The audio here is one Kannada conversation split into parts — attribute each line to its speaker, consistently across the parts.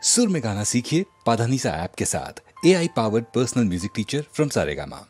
Speaker 1: सुर में गाना सीखिए पाधानीसा ऐप के साथ। AI powered personal music teacher from Saregama.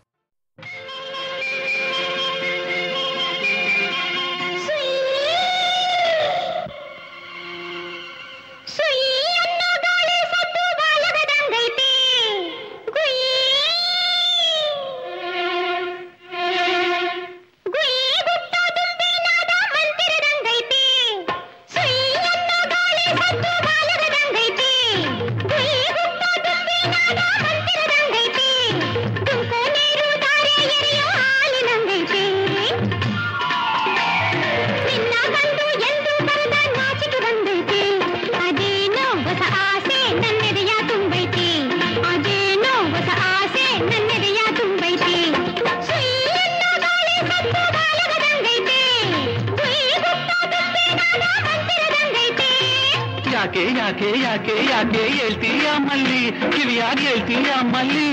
Speaker 2: ಯಾಕೆ ಹೇಳ್ತೀಯ ಮಲ್ಲಿ ಕಿವಿಯಾಗಿ ಹೇಳ್ತೀಯ ಮಲ್ಲಿ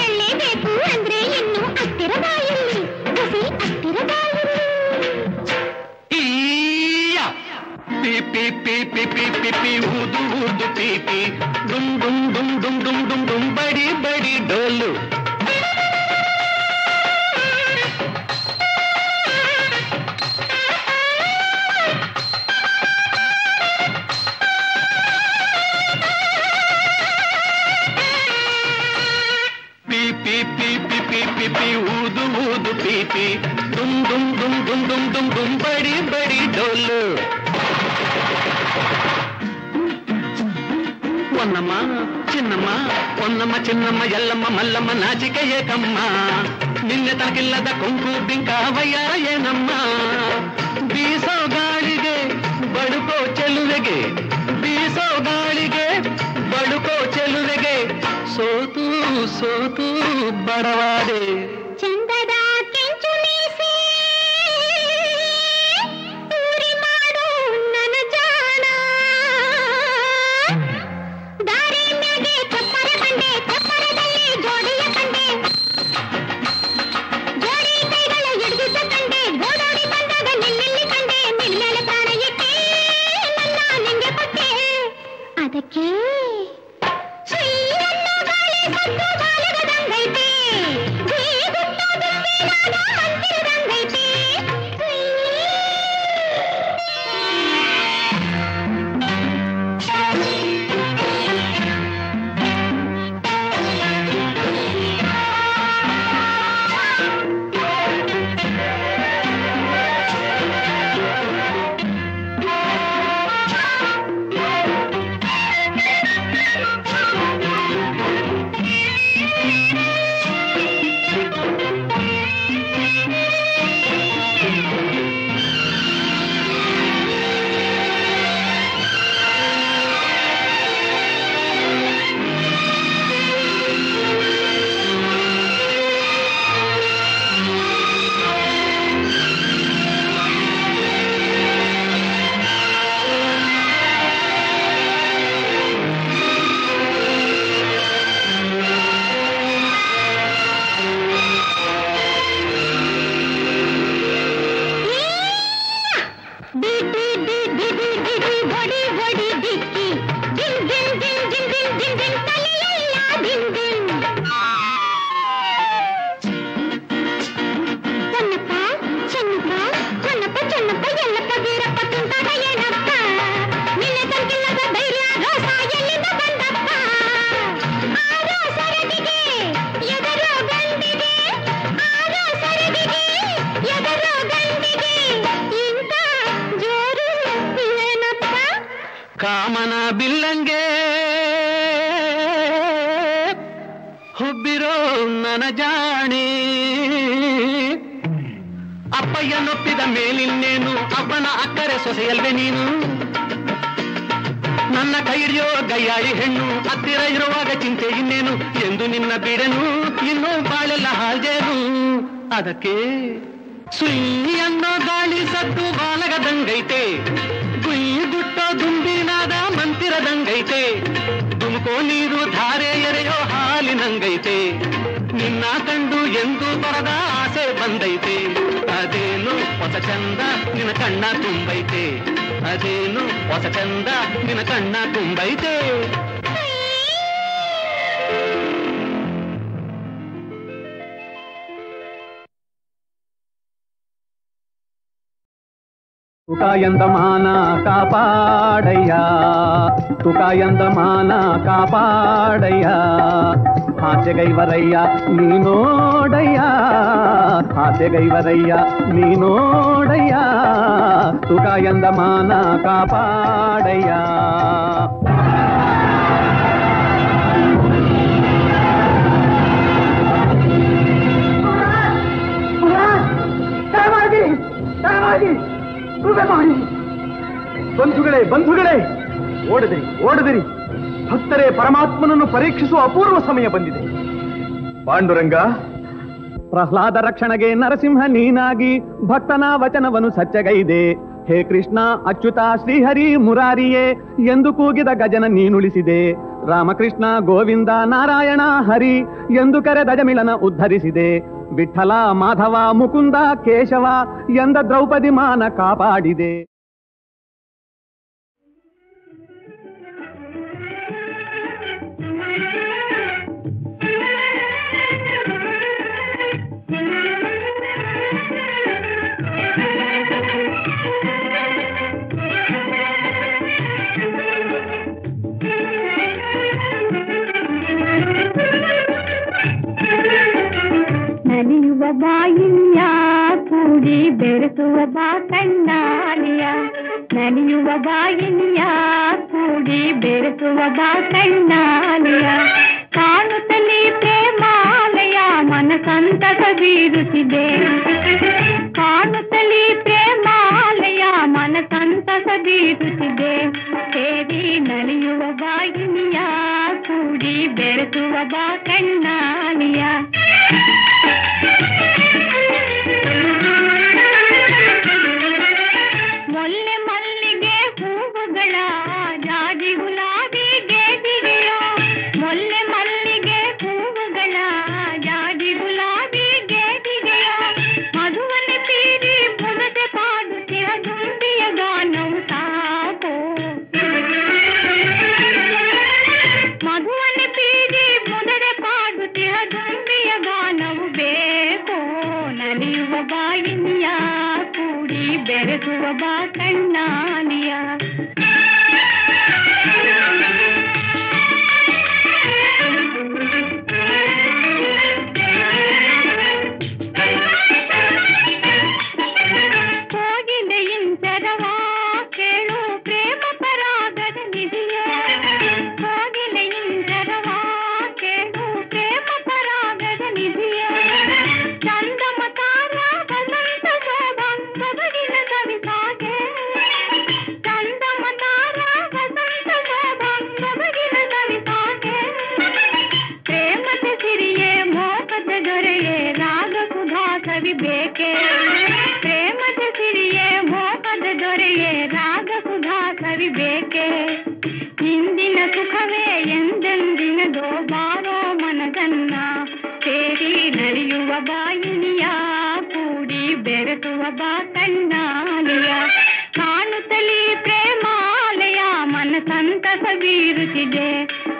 Speaker 3: ಎಳ್ಳೇಬೇಕು ಅಂದ್ರೆ ಇನ್ನು ಹತ್ತಿರ ಬಾಯಲ್ಲಿ ಹಸಿ ಹತ್ತಿರ ಬಾಯಲ್ಲಿ
Speaker 2: ಪಿ ಪಿ ಪಿ ಪಿ ಪಿ ಪಿ ಪಿ ಊದು ಊದು ಪಿ ಪಿ ಡುಮ್ ಡುಮ್ ಡುಮ್ ಡುಮ್ ಡುಮ್ ಡುಮ್ ಡುಮ್ ಬಡಿ ಬಡಿ ಡೋಲು ಊದು ಊದು ಪೀಪಿ ಡುಮ್ ಡುಮ್ ಡುಮ್ ಡುಮ್ ಡುಮ್ ಡುಮ್ ಡುಮ್ ಬಡಿ ಬಡಿ ಡೋಲು ಒನ್ನಮ್ಮ ಚಿನ್ನಮ್ಮ ಒನ್ನಮ್ಮ ಚಿನ್ನಮ್ಮ ಎಲ್ಲಮ್ಮ ಮಲ್ಲಮ್ಮ ನಾಚಿಕೆ ಏಕಮ್ಮ ನಿನ್ನೆ ತನಕಿಲ್ಲದ ಕೊಂಕು ಬಿಂಕಾವಯ್ಯ ಏನಮ್ಮ ಬೀಸೋ ಗಾಳಿಗೆ ಬಡುಕೋ ಚೆಲುವೆಗೆ ಬೀಸೋ ಗಾಳಿಗೆ ಬಡುಕೋ ಚೆಲುವೆಗೆ ಸೋತು ಸೋತು ಬಡವಾಡೆ
Speaker 3: ಚಂದದ ಕೆಂಚು ಮೀಸೆ ಊರಿ ಮಾಡು ನನ್ನ ಜಾಣ ದಾರಿ ಮ್ಯಾಗೆ ಚಪ್ಪರ ಕಂಡೆ ಚಪ್ಪರದಲ್ಲಿ ಜೋಡಿಯ ಕಂಡೆ ಜೋಡಿ ಕೈಗಳ ಹಿಡಿದಿದ್ದ ಕಂಡೆ ಗೋಡೋಡಿ ಬಂದಾಗ ನಿಲ್ಲಿ ಕಂಡೆ ನಿಲ್ಮೇಲೆ ಪ್ರಾಣ ಇಟ್ಟೆ ನನ್ನ ನಿಂಗೆ ಕೊಟ್ಟೆ ಅದಕ್ಕೆ
Speaker 2: ಕಾಮನ ಬಿಲ್ಲಂಗೆ ಹುಬ್ಬಿರೋ ನನ್ನ ಜಾಣೆ ಅಪ್ಪಯ್ಯನೊಪ್ಪಿದ ಮೇಲಿನ್ನೇನು ಅಪ್ಪನ ಅಕ್ಕರೆ ಸೊಸೆಯಲ್ವೇ ನೀನು ನನ್ನ ಕೈರಿಯೋ ಗಯ್ಯಾಳಿ ಹೆಣ್ಣು ಹತ್ತಿರ ಇರುವಾಗ ಚಿಂತೆ ಇನ್ನೇನು ಎಂದು ನಿನ್ನ ಬಿಡೆನು ಇನ್ನೂ ಬಾಳೆಲ್ಲ ಹಾಜೇನು ಅದಕ್ಕೆ ಸುಯಿ ಅನ್ನೋ ಗಾಳಿ ಸದ್ದು ಬಾಲಗದಂಗೈತೆ ಗುಯಿ ಗುಟ್ಟೋ ದುಂಬಿನಾದ ಮಂತಿರದಂಗೈತೆ ತುಮಕೋ ನೀರು ಧಾರೆ ಎರೆಯೋ ಹಾಲಿನಂಗೈತೆ ನಿನ್ನ ಕಂಡು ಎಂದು ಬರದ ಆಸೆ ಬಂದೈತೆ ಅದೇನು ಹೊಸ ಚಂದ ನಿನ್ನ ಕಣ್ಣ ತುಂಬೈತೆ ಅದೇನು ಹೊಸ ಚಂದ ನಿನ್ನ ಕಣ್ಣ ತುಂಬೈತೆ
Speaker 4: ತುಕಾಯಂದಮಾನ ಕಾಪಾಡಯ್ಯ, ತುಕಾಯಂದಮಾನ ಕಾಪಾಡಯ್ಯ, ಹಾಸ್ಯಗೈವರಯ್ಯ ನೀನೋಡಯ್ಯ, ಹಾಸ್ಯಗೈವರಯ್ಯ ನೀನೋಡಯ್ಯ, ತುಕಾಯಂದಮಾನ ಕಾಪಾಡಯ್ಯ. ಬಂಧುಗಳೇ ಬಂಧುಗಳೇ, ಓಡದಿರಿ ಓಡದಿರಿ, ಭಕ್ತರೇ ಪರಮಾತ್ಮನನ್ನು ಪರೀಕ್ಷಿಸುವ ಅಪೂರ್ವ ಸಮಯ ಬಂದಿದೆ. ಪಾಂಡುರಂಗ, ಪ್ರಹ್ಲಾದ ರಕ್ಷಣೆಗೆ ನರಸಿಂಹ ನೀನಾಗಿ ಭಕ್ತನ ವಚನವನ್ನು ಸಚ್ಚಗೈದೆ. ಹೇ ಕೃಷ್ಣ ಅಚ್ಯುತ ಶ್ರೀಹರಿ ಮುರಾರಿಯೇ ಎಂದು ಕೂಗಿದ ಗಜನ ನೀನುಳಿಸಿದೆ. ರಾಮಕೃಷ್ಣ ಗೋವಿಂದ ನಾರಾಯಣ ಹರಿ ಎಂದು ಕರೆದ ಜಮಿಳನ ಉದ್ಧರಿಸಿದೆ. ವಿಠಲ ಮಾಧವ ಮುಕುಂದ ಕೇಶವ ಎಂದ ದ್ರೌಪದಿ ಮಾನ ಕಾಪಾಡಿದೆ.
Speaker 3: ನಲಿಯುವ ಬಾಯಿಯ ಕೂಡಿ ಬೆರೆಸುವ ಬಾ ಕಣ್ಣಾಲಿಯ, ನಲಿಯುವ ಬಾಯಿಯ ಕೂಡಿ ಬೆರೆಸುವ ಬಾ ಕಣ್ಣಾಲಿಯ, ಕಾಣುತ್ತಲೇ ಪ್ರೇಮಾಲಯ ಮನ ಸಂತಸ ಬೀರುತ್ತಿದೆ, ಕಾಣುತ್ತಲೇ ಪ್ರೇಮಾಲಯ ಮನ ಸಂತಸ ಬೀರುತ್ತಿದೆ. ಸೇರಿ ನಲಿಯುವ ಬಾಯಿಯ ಕೂಡಿ ಬೆರೆಸುವ ಬಾ ಕಣ್ಣಾಲಿಯ. ಮೊಲ್ಲೆ ಮಲ್ಲಿಗೆ ಹೂವುಗಳ ಜಾಜಿ ಗುಲಾಬಿ ಗೇದಿಗೆಯೋ, ಮೊಲ್ಲೆ ಮಲ್ಲಿಗೆ ಹೂವುಗಳ ಜಾಜಿ ಗುಲಾಬಿ ಗೇದಿಗೆಯೋ, ಮಧುವನೆ ಪೀರಿ ಮುದದೆ ಪಾಡುತ್ತಿರ ದುಂಬಿಯ ಗಾನವು ಸಾಕೋ, ಮಧುವನೆ ಪೀರಿ ಮುದದೆ ಪಾಡುತ್ತಿರ ದುಂಬಿಯ ಗಾನವು ಬೇಕೋ. ನಲಿಯುವ ಬಾಯಿಯ ಕೂಡಿ ಬೆರೆಸುವ ಬಾ ಕಣ್ಣಾಲಿಯ. ಕೋಗಿಲೆಯಿಂಚರವಾ ಕೇಳು ಪ್ರೇಮ ಪರಾಗದ ನಿಧಿಯ, ಕೋಗಿಲೆಯಿಂಚರವಾ ಕೇಳು ಪ್ರೇಮ ಪರಾಗದ ನಿಧಿಯ, ಚಂದಮತಾರ ವಸಂತ ಶೋಭಾಂಗ ಬಗಿನ ಸವಿಸಾಗೆ, ಚಂದಮತಾರ ವಸಂತ ಶೋಭಾಂಗ ಬಗಿನ ಸವಿಸಾಗೆ, ಪ್ರೇಮದ ಸಿರಿಯೇ ಮೋಹದ ದೊರೆಯೇ ರಾಗ ಸುಧಾ ಸವಿ ಬೇಕೆ, ಪ್ರೇಮದ ಸಿರಿಯೇ ಮೋಹದ ದೊರೆಯೇ ರಾಗ ಸುಧಾ ಸವಿ ಬೇಕೆ. ಇಂದಿನ ಸುಖವೇ ಎಂದೆಂದಿನದೋ ಬಾರೋ ಮನದನ್ನ, ಸೇರಿ ನಲಿಯುವ ಬಾಯಿನಿಯ ಕೂಡಿ ಬೆರೆಸುವ ಬಾ ಕಣ್ಣಾಲಿಯ, ಕಾಣುತ್ತಲೇ ಪ್ರೇಮಾಲಯ ಮನ ಸಂತಸ ಬೀರುತ್ತಿದೆ.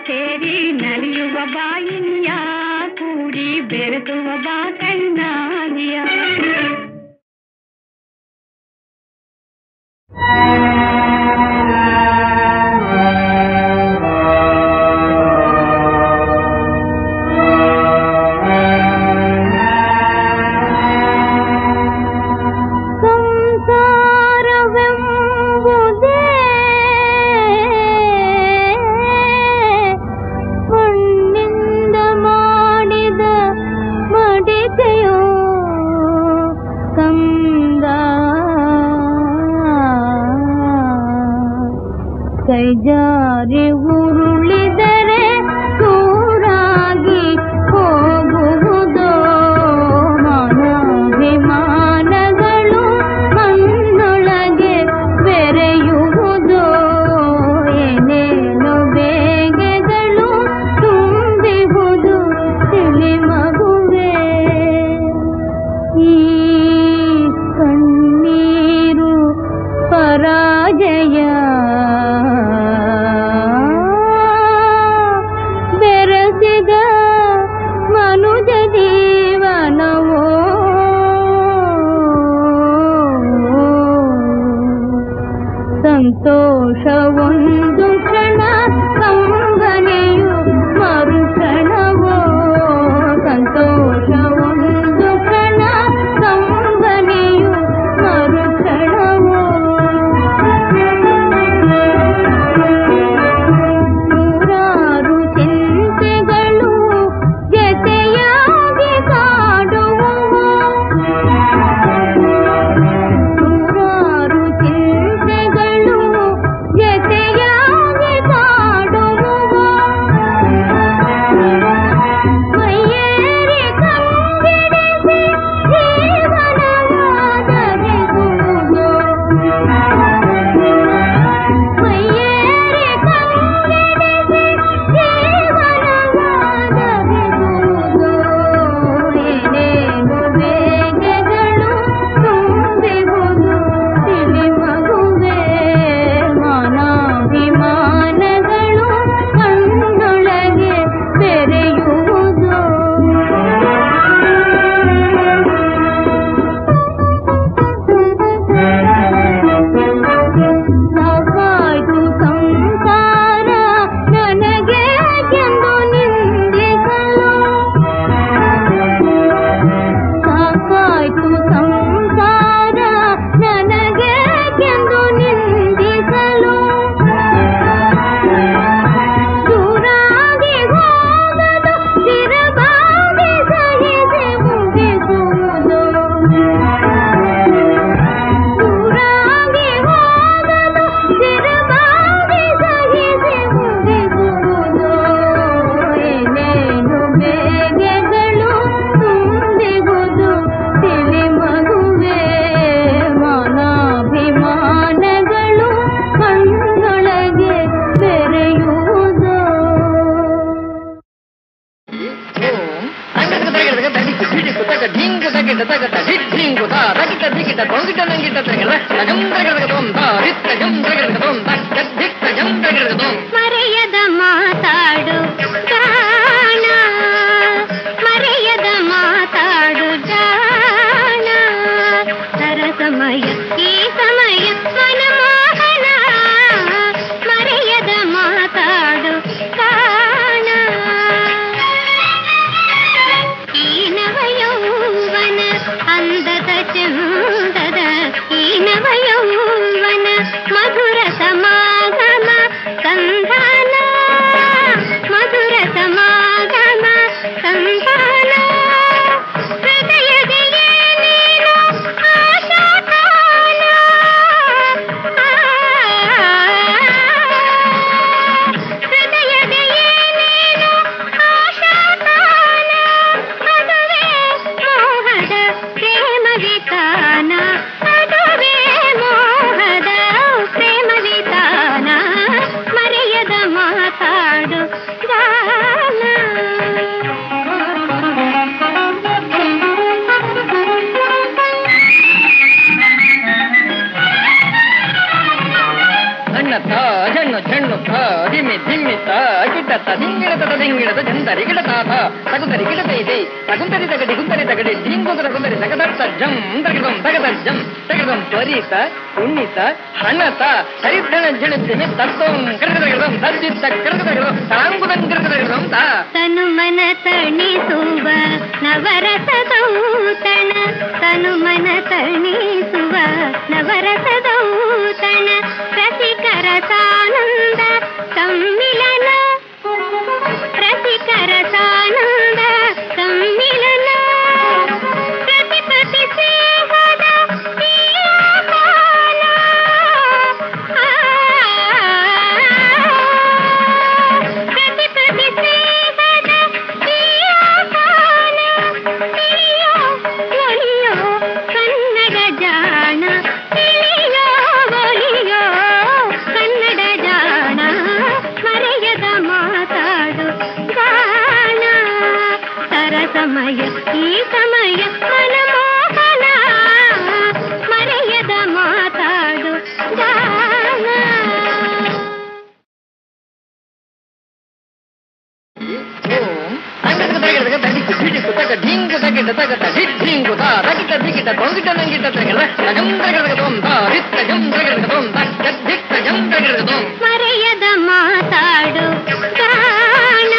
Speaker 3: ಸೇರಿ ನಲಿಯುವ ಬಾಯಿನಿಯ ಕೂಡಿ ಬೆರೆಸುವ ಬಾ ಕಣ್ಣಾಲಿಯ. ಕೈಜಾರಿ ಉರುಳಿದರೆ ದೂರಾಗಿ ಹೋಗುವುದೋ, ಮಾನಾಭಿಮಾನಗಳು ಮಣ್ಣೊಳಗೆ ಬೆರೆಯುವುದೋ, ಏನೇನು ಬೇಗೆಗಳು ತುಂಬಿಹುದು ತಿಳಿ ಮಗುವೆ. ಈ ಕಣ್ಣೀರು ಪರಾಜಯ ಮರೆಯದ ಮಾತಾಡು ಜಾಣ, ಮರೆಯದ ಮಾತಾಡು ಜಾಣ, ಸರಸಮಯ ಈ ಸಮಯ ಮನಮೋಹನ, ಮರೆಯದ ಮಾತಾಡು ಜಾಣ. ಈ ನವಯೌವನ ಅಂದದ ಚಂದದ, ಈ ನವಯೌವನ ಮಧುರ ಸಮಾಗಮ ಸಂಧಾನ, ಮಧುರ ಸಮಾಗಮ ಸಂಧಾನ. ಹೃದಯದೆಯೇ ನೀನು ಆಶಾಕಾಲ, ಹೃದಯದೆಯೇ ನೀನು ಆಶಾಕಾಲ, ಅದುವೇ ಮೋಹದ ಪ್ರೇಮ ವಿತಾನ, ಅದುವೇ ಮೋಹದ ಪ್ರೇಮ ವಿತಾನ, ಮರೆಯದ ಮಾತಾಡು ಗಾನ.
Speaker 5: ಸಣ್ಣತ್ತ ಜಣ್ಣು ಜಣ್ಣುತ್ತ ದಿಮ್ಮಿ ದಿಮ್ಮಿತ್ತ ಗಿಡ್ಡತ್ತ ದಿಂಗಿಡದ ದಿಂಗಿಡದ ಜಂದರಿ ಗಿಡತಾತ ತಗುಂದರಿ ಗಿಡತೈದೆ ತಗುಂದರಿ ತಗಡಿ ಗುಂದರಿ ತಗಡಿ ದಿಂಗುದರ ಗುಂದರಿ ತಗದತ್ತ ಜಂ ತಗದಂ ತಗದ ಜಂ ತಗದಂ ತ್ವರಿತ ಉಣ್ಣಿತ ಹಣ್ಣತ ಹರಿದ್ದಣ ಜಿಣಿಸಿಮಿ ತತ್ತೋಂ ಕರಗದಗಿಡದಂ ತದ್ದಿತ್ತ ಕರಗದಗಿಡದಂ ತಾಂಗುದಂ ಕರಗದಗಿಡದಂ ತಾ.
Speaker 3: ತನು ಮನ ತಣಿಸುವ ನವರಸದೌತಣ, ತನು ಮನ ತಣಿಸುವ ನವರಸದೌತಣ, ರಸಿಕರ ಸಾನಂದ ಸಮ್ಮಿಲನ, ರಸಿಕರ ಸಾನಂದ ಸಮ್ಮಿಲನ, ಪ್ರತಿ ಪ್ರತಿ ಸೇವದ ಈ ಕಾಲ, ಪ್ರತಿ ಪ್ರತಿ ಸೇವದ ಈ ಕಾಲ, ತಿಳಿಯೋ ಒಲಿಯೋ ಕನ್ನಡ ಜಾಣ, ತಿಳಿಯೋ ಒಲಿಯೋ ಕನ್ನಡ ಜಾಣ, ಮರೆಯದ ಮಾತಾಡು ಗಾನ, ಸರಸಮಯ ಈ ಸಮಯ ಮನಮೋಹನ, ಮರೆಯದ ಮಾತಾಡು ಗಾನ.
Speaker 5: ಓಂ ಅಂಗದ ತಗಡಗ ತಡಿಕು ಬಿಡಿಕು ತಗ ದಿಂಗು ತಗಡ ತಗದ ದಿಂಗು ತಾ ತಗಿಟ ದಿಗಿಟ ತೊಂಗಿಟ ನಂಗಿಟ ತಗಡ ತಗಂ ತಗಡಗ ತೊಂ ತಾ ರಿತ್ತ ಜಂ ತಗಡಗ ತೊಂ ತಗ ದಿಕ್ಕ ಜಂತರಿಗಿಡತಂ
Speaker 3: ಮರೆಯದ ಮಾತಾಡು ಜಾಣ,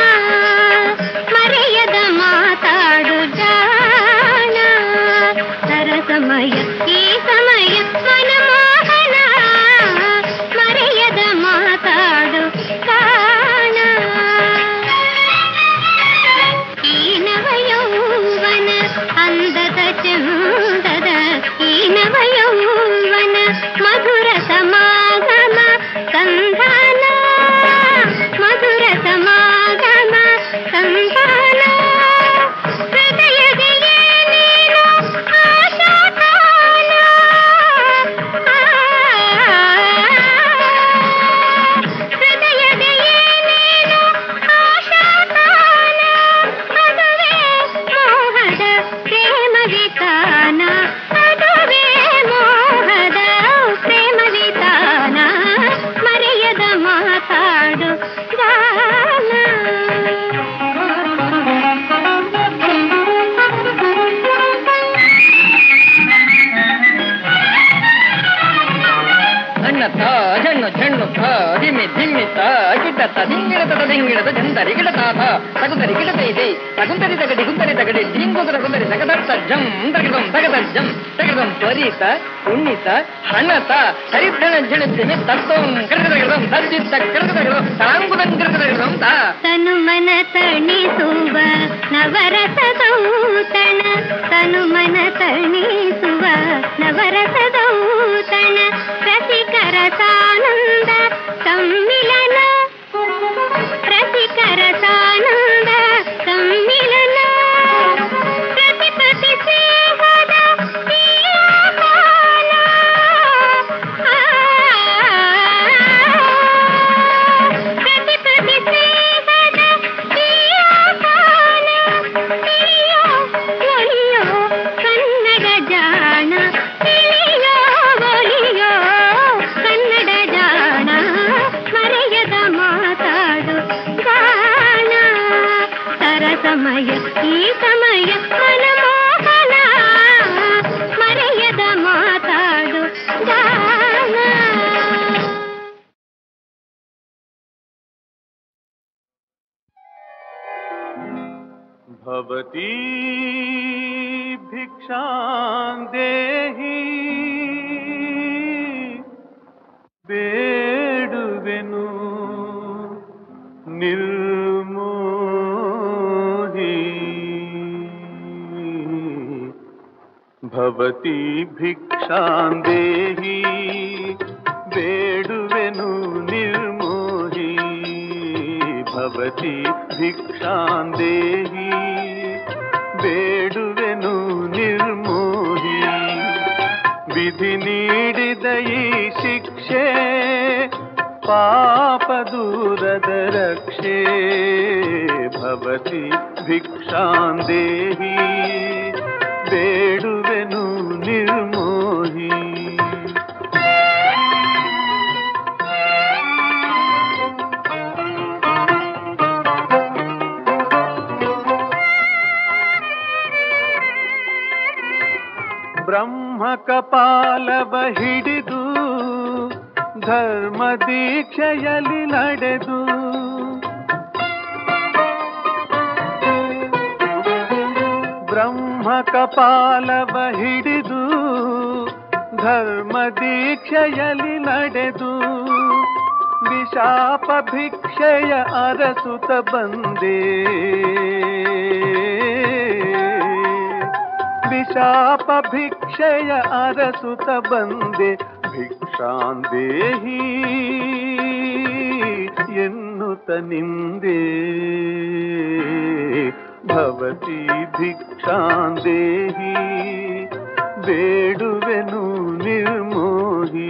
Speaker 3: ಮರೆಯದ ಮಾತಾಡು ಜಾಣ, ಸರಸಮಯ ಈ ಸಮಯ ಮನಮೋಹನ, ಮರೆಯದ ಮಾತಾಡು ಜಾಣ. ಈ ನವಯೌವನ ಅಂದದ ಚಂದದ, ಈ ನವಯೌವನ ಮಧುರ ಸಮಾಗಮ ಸಂಧಾನ, ಮಧುರ ಸಮಾಗಮ ಸಂಧಾನ. ಹೃದಯದೆಯೇ ನೀನು ಆಶಾತಾನ, ಹೃದಯದೆಯೇ ನೀನು ಆಶಾತಾನ, ಅದುವೇ ಮೋಹದ ಪ್ರೇಮ ವಿತಾನ, ಅದುವೇ ಮೋಹದ ಪ್ರೇಮ ವಿತಾನ, ಮರೆಯದ ಮಾತಾಡು ಗಾನ.
Speaker 5: ಅಣ್ಣತ್ತ ಜಣ್ಣು ಜಣ್ಣುತ್ತ ದಿಮ್ಮಿ ದಿಮ್ಮಿತ್ತ ಗಿಡ್ಡತ್ತ ದಿಂಗಿಡತದ ದಿಂಗಿಡದ ಜಂತರಿಗಿಡ ತಾತ ತಗುಂತರಿ ಗಿಡತೈದೆ ತಗುಂತರಿ ತಗಡಿ ಗುಂತರಿ ತಗಡಿ ದಿಂಗುಗರ ಗುಂತರಿ ತಗದತ್ತ ಜಂ ತಗದಂ ತಗದಜ್ಜಂ ತಗದಂ ತ್ವರಿತ ಉಣ್ಣಿತ ಹಣ್ಣತ ಹರಿದ್ರಣ ಜಣತಿಮೆ ತತ್ತೋಂ ಕರಗದಗದಂ ತದ್ದಿತ್ತ ಕರಗದಗದಂ ತಾಂಗುದಂ ಕರಗದಗದಂ ತಾ.
Speaker 3: ತನು ಮನ ತಣಿಸುವ ನವರಸದೌತಣ, ತನು ಮನ ತಣಿಸುವ ನವರಸದೌತಣ, ರಸಿಕರ ಸಾನಂದ ಸಮ್ಮಿಲನ, ರಸಿಕರ ಸಾನಂದ ಸಮ್ಮಿಲನ, ಪ್ರತಿಪತಿ ಸೇವದ ಈ ಆಹ್ವಾನ, ಪ್ರತಿಪತಿ ಸೇವದ ಈ ಆಹ್ವಾನ, ತಿಳಿಯೋ ಒಲಿಯೋ ಕನ್ನಡ ಜಾಣ, ತಿಳಿಯೋ ಒಲಿಯೋ ಕನ್ನಡ ಜಾಣ, ಮರೆಯದ ಮಾತಾಡು ಗಾನ, ಸರಸಮಯ ಈ ಸಮಯ ಮನಮೋಹನ, ಮರೆಯದ ಮಾತಾಡು ಗಾನ.
Speaker 4: ಭವತಿ ಭಿಕ್ಷಾಂ ದೇಹಿ ಬೇಡುವೆನು ನಿರ್ಮೋಹಿ, ಭವತಿ ಭಿಕ್ಷಾಂ ದೇಹಿ ಬೇಡುವೆನು ನಿರ್ಮೋಹಿ, ಭವತಿ ಭಿಕ್ಷಾಂ ದೇಹಿ ಬೇಡುವೆನು ನಿರ್ಮೋಹಿ. ವಿಧಿ ನೀಡಿದ ಈ ಶಿಕ್ಷೆ ಪಾಪ ದೂರದ ರಕ್ಷೆ, ಭವತಿ ಭಿಕ್ಷಾಂ ದೇಹಿ ಬೇಡುವೆನು ನಿರ್ಮೋಹಿ. ಬ್ರಹ್ಮ ಕಪಾಲವ ಹಿಡಿದು ಧರ್ಮ ದೀಕ್ಷೆಯಲ್ಲಿ ನಡೆದು, ಬ್ರಹ್ಮ ಕಪಾಲವ ಹಿಡಿದು ಧರ್ಮ ದೀಕ್ಷೆಯಲ್ಲಿ ನಡೆದು, ವಿಶಾಪ ಭಿಕ್ಷೆಯ ಅರಸುತ ಬಂದೆ, ವಿಶಾಪ ಭಿಕ್ಷೆಯ ಅರಸುತ ಬಂದೆ, ಭಿಕ್ಷಾಂ ದೇಹಿ ಎನ್ನುತ್ತ ನಿಂದೆ, ಭವತಿ ಭಿಕ್ಷಾಂ ದೇಹಿ ಬೇಡುವೆನು ನಿರ್ಮೋಹಿ.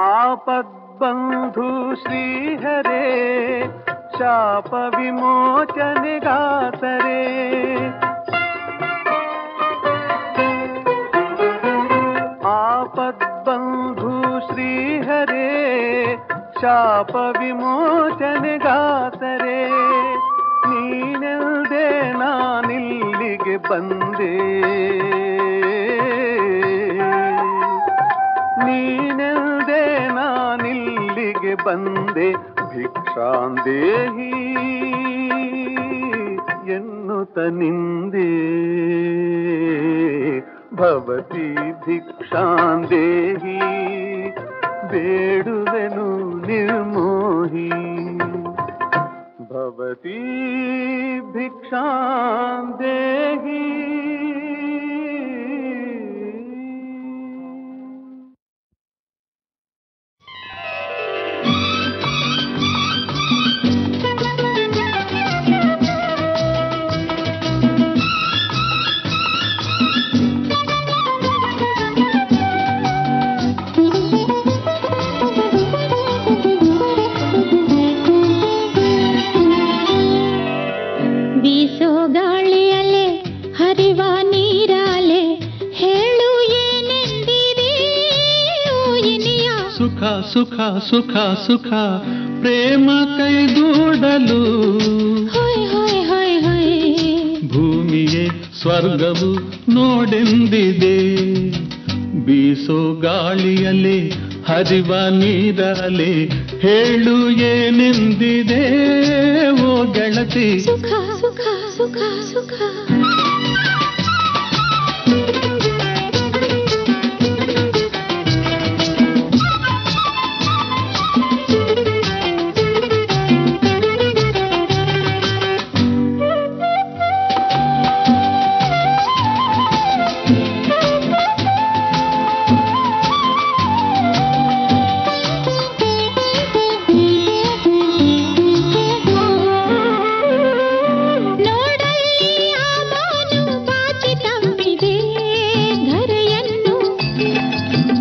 Speaker 4: ಆಪದ್ಬಂಧು ಶ್ರೀಹರೇ ಶಾಪ ವಿಮೋಚನೆಗಾತರೆ, ಆಪದ್ಬಂಧು ಶ್ರೀಹರೇ ಪಾಪ ವಿಮೋಚನೆಗಾಸರೆ ನೀನೆಲ್ದೆ ನಾನಿಲ್ಲಿಗೆ ಬಂದೆ, ನೀನೆಲ್ದೆ ನಾನಿಲ್ಲಿಗೆ ಬಂದೆ. ಭಿಕ್ಷಾಂದೇಹಿ ಎನ್ನುತ್ತ ನಿಂದೆ, ಭವತಿ ಭಿಕ್ಷಾಂದೇಹಿ ಬೇಡುವೆನು ನಿರ್ಮೋಹಿ. ಭವತಿ ಭಿಕ್ಷಾಂದೇಹಿ.
Speaker 3: ಬೀಸೋ ಗಾಳಿಯಲೆ ಹರಿವ ನೀರಾಲೆ ಹೇಳು ಏನೆಂದಿರಿ ಓ ಇನಿಯ.
Speaker 6: ಸುಖ ಸುಖ ಸುಖ ಸುಖ ಪ್ರೇಮ ಕೈಗೂಡಲು
Speaker 3: ಹೊಯ್ ಹೊಯ್ ಹೊಯ್ ಹೊಯ್.
Speaker 6: ಭೂಮಿಯೇ ಸ್ವರ್ಗವು ನೋಡೆಂದಿದೆ. ಬೀಸೋ ಗಾಳಿಯಲೆ ಹರಿವ ನೀರಲೆ ಹೇಳು ಏನೆಂದಿದೆ ಓ ಗೆಳತಿ.
Speaker 3: ಸುಖ ಸುಖ ಸುಖ ಸುಖ.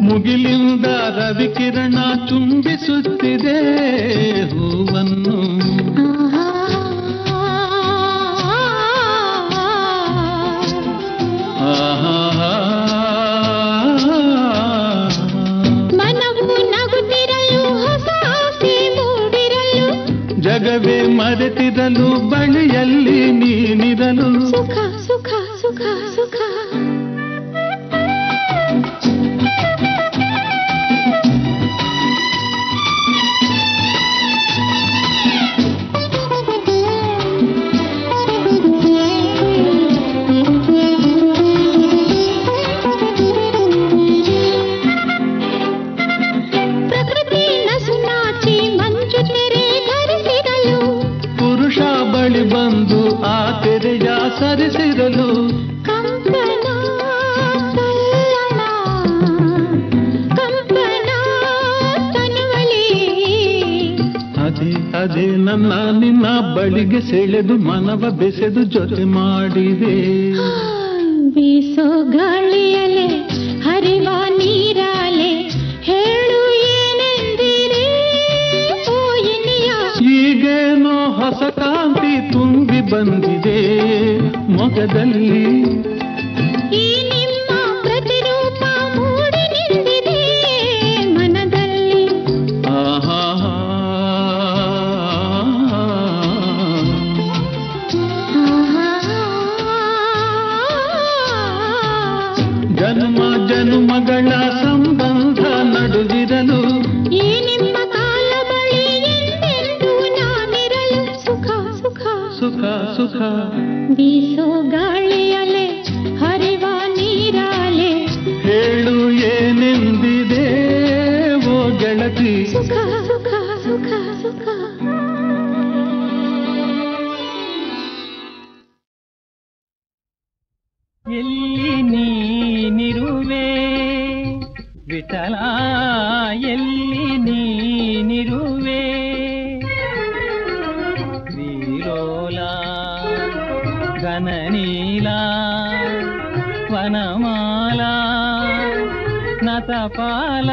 Speaker 6: ಮುಗಿಲಿಂದ ರವಿಕಿರಣ ಚುಂಬಿಸುತ್ತಿದೆ ಹೂವನ್ನು.
Speaker 3: ಮನವು ನಗುತ್ತಿರಲು ಹೊಸ ಆಸೆ ಮೂಡಿರಲು
Speaker 6: ಜಗವೇ ಮರೆತಿರಲು ಬಳಿಯಲ್ಲಿ ನೀನಿರಲು.
Speaker 3: ಸುಖ ಸುಖ ಸುಖ ಸುಖ. ಪ್ರಕೃತಿ ನಸುನಾಚಿ ಮಂಜು ತೆರೆ ಧರಿಸಿರಲು
Speaker 6: ಪುರುಷ ಬಳಿ ಬಂದು ಆ ತೆರೆಯ ಸರಿಸಿರಲು.
Speaker 3: ಕಂಪನ ತಲ್ಲಣ ಕಂಪನ ತನುವಲಿ.
Speaker 6: ಅದೇ ಅದೇ ನನ್ನ ನಿನ್ನ ಬಳಿಗೆ ಸೆಳೆದು ಮನವ ಬೆಸೆದು ಜೊತೆ ಮಾಡಿದೆ.
Speaker 3: ಬೀಸೋ ಗಾಳಿಯಲೆ ಹರಿವ ನೀರಾಲೆ ಹೇಳು ಏನೆಂದಿರಿ ಓ ಇನಿಯ.
Speaker 6: ಈಗೇನೋ ಹೊಸ ಕಾಂತಿ ತುಂಬಿ ಬಂದಿದೆ ಮೊಗದಲ್ಲಿ.
Speaker 3: ಈ ನಿಮ್ಮ ಪ್ರತಿರೂಪ ಮೂಡಿ ನಿಂತಿದೆ ಮನದಲ್ಲಿ.
Speaker 6: ಆಹಾ ಜನ್ಮ ಜನ್ಮಗಳ ಸಂಬಂಧ ನಡುವಿರಲು.
Speaker 3: ಈ ನಿಮ್ಮ ಕಾಲ ಬಳಿ ಎಂದೆಂದೂ ನಾನಿರಲು. ಸುಖ ಸುಖ
Speaker 6: ಸುಖ ಸುಖ.
Speaker 3: ಬೀಸೋ ಗಾಳಿಯಲೆ ಹರಿವ ನೀರಾಲೆ
Speaker 6: ಹೇಳು ಏನೆಂದಿದೆ ಓ ಗೆಳತಿ.
Speaker 3: ಸುಖ ಸುಖ ಸುಖ ಸುಖ.
Speaker 7: ಎಲ್ಲಿ ನೀನಿರುವೆ ವಿಠಲ, ಎಲ್ಲಿ ನೀನಿರುವೆ ಶ್ರೀಲೋಲ ಘನನೀಲ ವನಮಾಲ ನತಪಾಲ.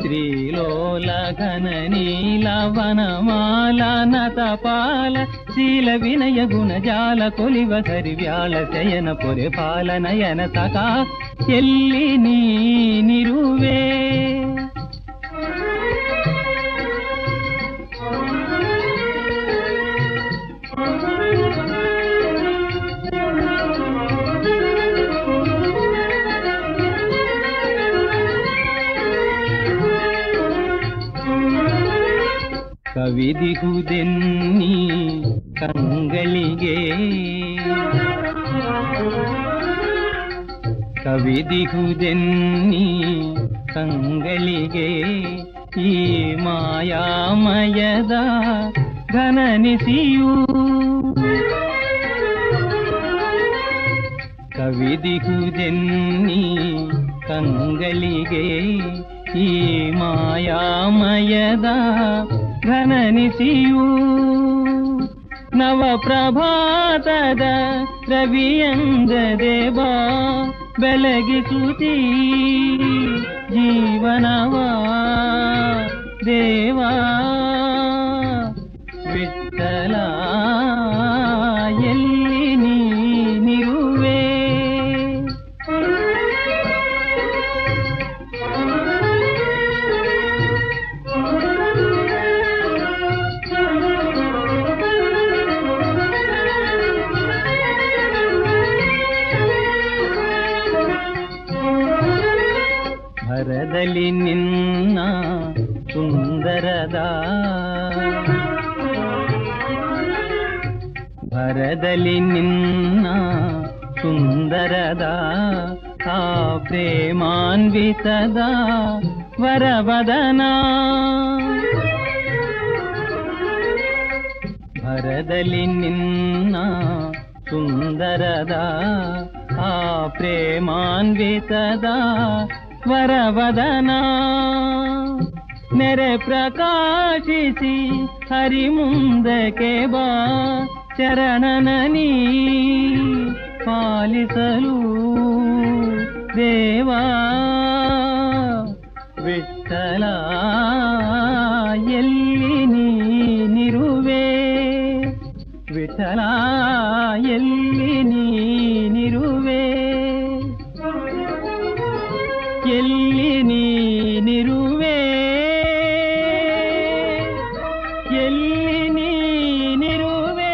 Speaker 7: ಶ್ರೀಲೋಲ ಘನನೀಲ ವನಮಾಲ ನತಪಾಲ ಶೀಲ ವಿನಯ ಗುಣಜಾಲ ಕೊಲಿವ ಸರಿವ್ಯಾಳ ಶಯನ ಪೊರೆ ಪಾಲ ನಯನ ಸಖ. ಎಲ್ಲಿ ನೀನಿರುವೆ ಕವಿದಿಹುದೆನ್ನಿ ಕಂಗಳಿಗೆ ಕವಿದಿಹುದೆನ್ನಿ ಕಂಗಳಿಗೆ ಈ ಮಾಯಾಮಯದ ಘನನಿಸಿಯೂ ಕವಿದಿಹುದೆನ್ನಿ ಕಂಗಳಿಗೆ ಈ ಮಾಯಾಮಯದ ಘನನಿಸಿಯೂ ನವಪ್ರಭಾತದ ರವಿಯಂದದೆ ಬಾ ಬೆಳಗಿಸುತ್ತೀ ಜೀವನವಾ ದೇವಾ ವಿಠ್ಠಲ ಎಲ್ಲಿ ನೀನಿರುವೆ ಭರದಲ್ಲಿ ನಿನ್ನ ಸುಂದರದ ಭರದಲ್ಲಿ ನಿನ್ನ ಸುಂದರದ ಆ ಪ್ರೇಮಾನ್ವಿತದ ವರವದನ ಭರದಲ್ಲಿ ನಿನ್ನ ಸುಂದರದ ಆ ಪ್ರೇಮಾನ್ವಿತದ ವರವದನ ನೆರೆ ಪ್ರಕಾಶಿಸಿ ಹರಿ ಮುಂದಕ್ಕೆ ಬಾ ಚರಣನನಿ ಪಾಲಿಸಲು ದೇವಾ ವಿಠ್ಠಲ ಎಲ್ಲಿ ನೀನಿರುವೆ ವಿಠ್ಠಲ ಎಲ್ಲಿ ನೀನಿರುವೆ ಎಲ್ಲಿ ನೀನಿರುವೆ ಎಲ್ಲಿ ನೀನಿರುವೆ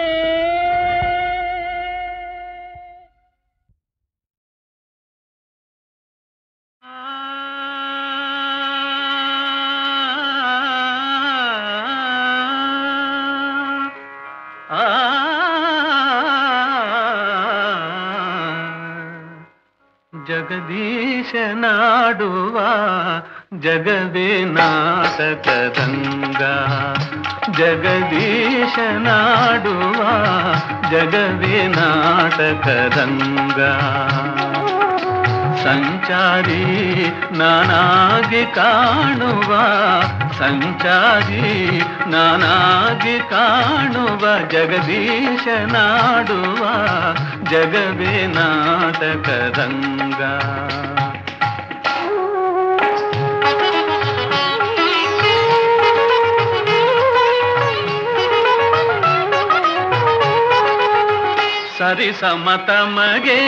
Speaker 6: ಜಗದೀಶನಾಡುವ ಜಗವೇ ನಾಟಕದಂಗ ಜಗದೀಶನಾಡುವ ಜಗವೇ ನಾಟಕದಂಗ ಸಂಚಾರಿ ನಾನಾಗಿ ಕಾಣುವ ಸಂಚಾರಿ ನಾನಾಗಿ ಕಾಣುವ ಜಗದೀಶನಾಡುವ ಜಗವೇ ನಾಟಕರಂಗ ಸರಿ ಸಮತಮಗೆ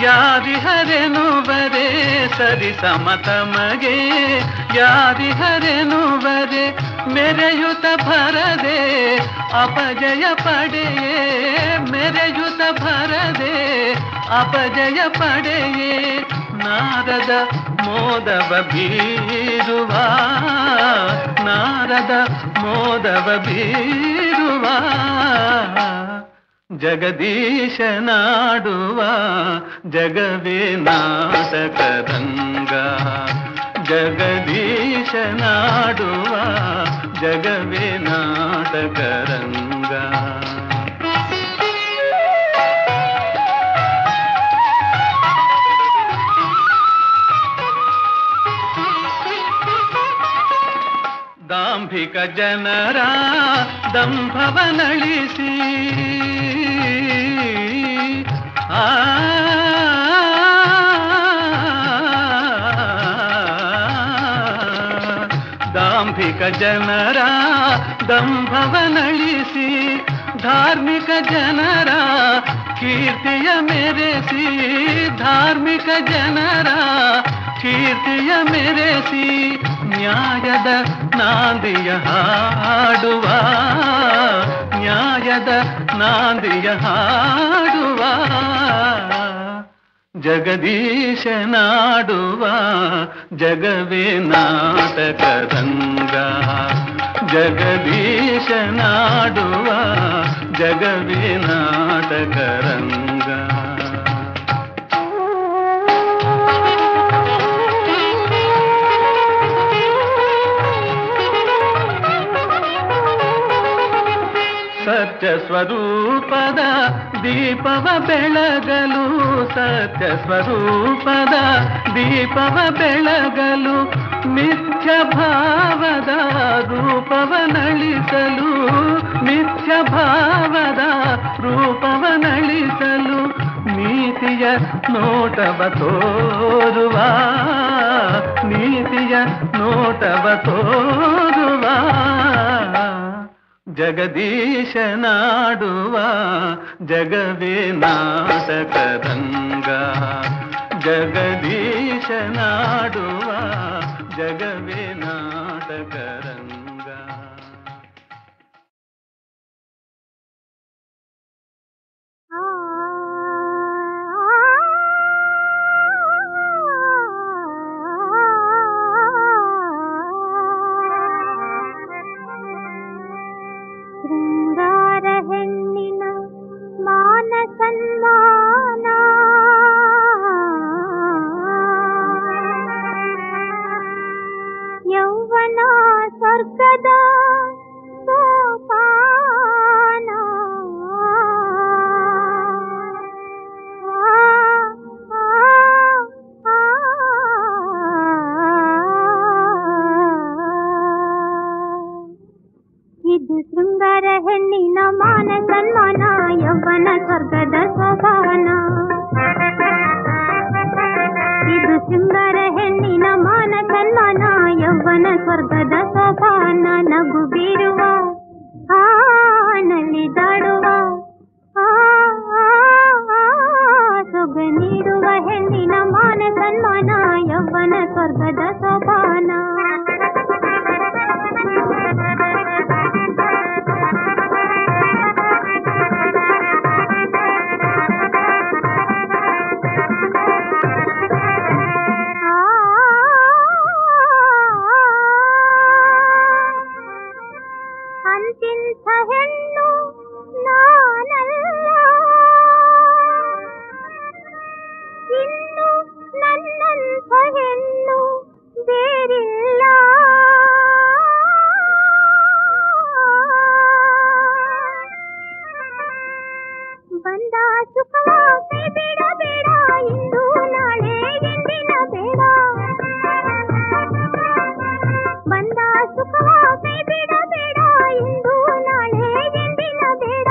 Speaker 6: ಯಾರಿಹರೆನುವರೆ ಸರಿ ಸಮತಮಗೆ ಯಾರಿಹರೆನುವರೆ ಮೆರೆಯುತ ಭರದೆ ಅಪಜಯ ಪಡೆಯೇ ಮೆರೆಯುತ ಭರದೆ ಅಪಜಯ ಪಡೆಯೇ ನಾರದ ಮೋದವ ಬೀರುವ ನಾರದ ಮೋದವ ಬೀರುವ ಜಗದೀಶನಾಡುವ ಜಗವೇ ನಾಟಕರಂಗ ಜಗದೀಶನಾಡುವ ಜಗವೇ ನಾಟಕರಂಗ ದಾಂಭಿಕ ಜನರ ದಂಭವನಳಿಸಿ ದಾಂಭಿಕ ಜನರ ದಂಭವನಳಿಸಿ ಧಾರ್ಮಿಕ ಜನರ ಕೀರ್ತಿಯ ಮೆರೆಸಿ ಧಾರ್ಮಿಕ ಜನರ ಕೀರ್ತಿಯ ಮೆರೆಸಿ ನ್ಯಾಯದ ನಾಂದಿಯ ಹಾಡುವ ನ್ಯಾಯದ ನಾಂದಿಯ ಹಾಡುವ ಜಗದೀಶನಾಡುವ ಜಗವೇ ನಾಟಕರಂಗ ಜಗದೀಶನಾಡುವ ಜಗವೇ ನಾಟಕ ರಂಗ. ಸತ್ಯ ಸ್ವರೂಪದ ದೀಪವ ಬೆಳಗಲು, ಸತ್ಯ ಸ್ವರೂಪದ ದೀಪವ ಬೆಳಗಲು, ಮಿಥ್ಯ ಭಾವದ ರೂಪವ ನಳಿಸಲು, ಮಿಥ್ಯ ಭಾವದ ರೂಪವ ನಳಿಸಲು, ನೀತಿಯ ನೋಟವ ತೋರುವ, ನೀತಿಯ ನೋಟವ ತೋರುವ ಜಗದೀಶನಾಡುವ ಜಗವೇ ನಾಟಕ ರಂಗ. ಜಗದೀಶನಾಡುವ ಜಗವೇ ನಾಟಕ ರಂಗ.
Speaker 3: ಶೃಂಗಾರ ಹೆಣ್ಣಿನ ಮಾನ ಸನ್ಮಾನ, ಯೌವನ ಸ್ವರ್ಗದ ಸೋಪಾನ, ಇದು ಶೃಂಗಾರ ಹೆಣ್ಣಿನ ಮಾನ ಸನ್ಮಾನ, ಯೌವನ ಸ್ವರ್ಗದ ಸೋಪಾನ. ಇದು ಶೃಂಗಾರ ಹೆಣ್ಣಿನ ಮಾನ ಸನ್ಮಾನ, ಯೌವನ ಸ್ವರ್ಗದ ಸೋಪಾನ. ನಗು ಬೀರುವ ನಲಿದಾಡುವ ಸೊಗ ನೀಡುವ ಹೆಣ್ಣಿನ ಮಾನ ಸನ್ಮಾನ, ಯೌವನ ಸ್ವರ್ಗದ ಸೋಪಾನ. ಅಂತಿಂಥ ಹೆಣ್ಣು ನಾನಲ್ಲ, ಇನ್ನು ನನ್ನಂಥ ಹೆಣ್ಣು ಬೇರಿಲ್ಲ. ಬಂದ ಸುಖವ ಕೈ ಬಿಡಬೇಡ, ಇಂದು ನಾಳೆ ಎಂದಿನ ಬೇಡ. ಬಂದ ಸುಖವ ಕೈ ಬಿಡಬೇಡ, ಇಂದು ನಾಳೆ ಎಂದಿನ ಬೇಡ.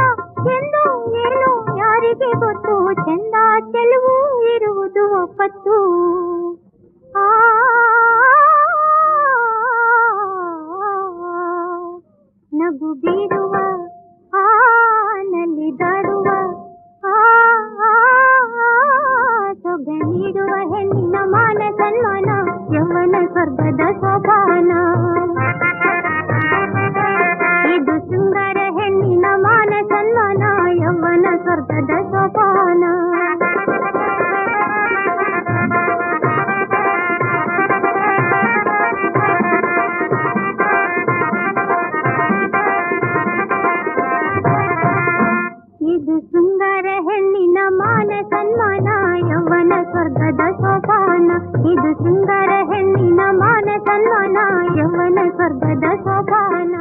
Speaker 3: ಎಂದು ಏನು ಯಾರಿಗೆ ಗೊತ್ತು, ಚೆಂದ ಚೆಲುವು ಇರುವುದು ಒಪ್ಪತ್ತು. ನಗು ಬೀರುವ ನಲಿದಾಡುವ ಸೊಗ ನೀಡುವ ಹೆಣ್ಣಿನ ಮಾನ ಸನ್ಮಾನ, ಯೌವನ ಸ್ವರ್ಗದ ಸೋಪಾನ. ಇದು ಶೃಂಗಾರ ಹೆಣ್ಣಿನ ಮಾನ ಸನ್ಮಾನ, ಯೌವನ ಸ್ವರ್ಗದ ಸೋಪಾನ. ಇದು ಶೃಂಗಾರ ಹೆಣ್ಣಿನ ಮಾನ ಸನ್ಮಾನ, ಯೌವನ ಸ್ವರ್ಗದ ಸೋಪಾನ. ಇದು ಶೃಂಗಾರ ಹೆಣ್ಣಿನ ಮಾನ ಸನ್ಮಾನ, ಯೌವನ ಸ್ವರ್ಗದ ಸೋಪಾನ.